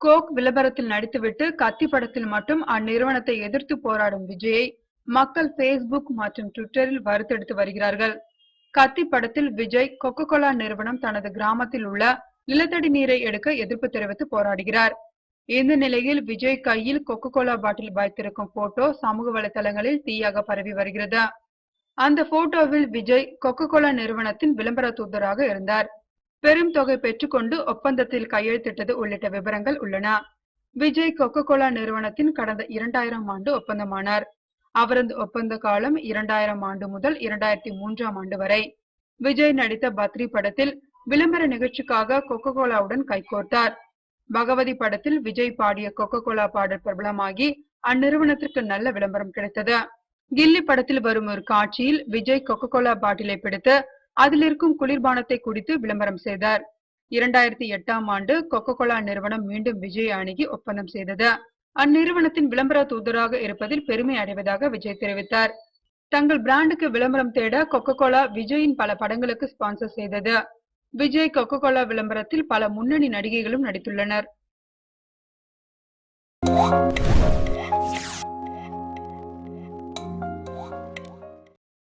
Coke விளம்பரத்தில் நடித்துவிட்டு கத்தி படத்தில் மட்டும் அந்நிறுவனத்தை எதிர்த்து போராடும் விஜயை மக்கள் பேஸ்புக் மற்றும் ட்விட்டரில் வறுத்தெடுத்து வருகிறார்கள். கத்தி படத்தில் விஜய் கொக்கோ கோலா நிறுவனம் தனது கிராமத்தில் உள்ள நிலத்தடி நீரை எடுக்க எதிர்ப்பு தெரிவித்து போராடுகிறார். இந்த நிலையில் விஜய் கையில் கொக்கோ கோலா பாட்டில் வைத்திருக்கும் போட்டோ சமூக வலைதளங்களில் தீயாக பரவி வருகிறது. அந்த போட்டோவில் விஜய் கொக்கோ கோலா நிறுவனத்தின் விளம்பர தூதராக இருந்தார். பெரும் தொகை பெற்றுக்கொண்டு ஒப்பந்தத்தில் கையெழுத்திட்டது உள்ளிட்ட விவரங்கள் உள்ளன. விஜய் கொக்கோ கோலா நிறுவனத்தின் கடந்த 2000 ஆண்டு ஒப்பந்தமானார். அவரது ஒப்பந்த காலம் 2000 ஆண்டு முதல் 2003 ஆண்டு வரை. விஜய் நடித்த பத்ரி படத்தில் விளம்பர நிகழ்ச்சிக்காக கொக்கோ கோலாவுடன் கைகோர்த்தார். பகவதி படத்தில் விஜய் பாடிய கொக்கோ கோலா பாடல் பிரபலமாகி அந்நிறுவனத்திற்கு நல்ல விளம்பரம் கிடைத்தது. கில்லி படத்தில் வரும் ஒரு காட்சியில் விஜய் கொக்கோ கோலா பாட்டிலை பிடித்து அதில் இருக்கும் குளிர்பானத்தை குடித்து விளம்பரம் செய்தார். 2008 ஆண்டு கொக்கோ கோலா நிறுவனம் மீண்டும் விஜய் அணுகி ஒப்பந்தம் செய்தது. அந்நிறுவனத்தின் விளம்பர தூதராக இருப்பதில் பெருமை அடைவதாக விஜய் தெரிவித்தார். தங்கள் பிராண்டுக்கு விளம்பரம் தேட கொக்கோ கோலா விஜயின் பல படங்களுக்கு ஸ்பான்சர் செய்தது. விஜய் கொக்கோ கோலா விளம்பரத்தில் பல முன்னணி நடிகைகளும் நடித்துள்ளனர்.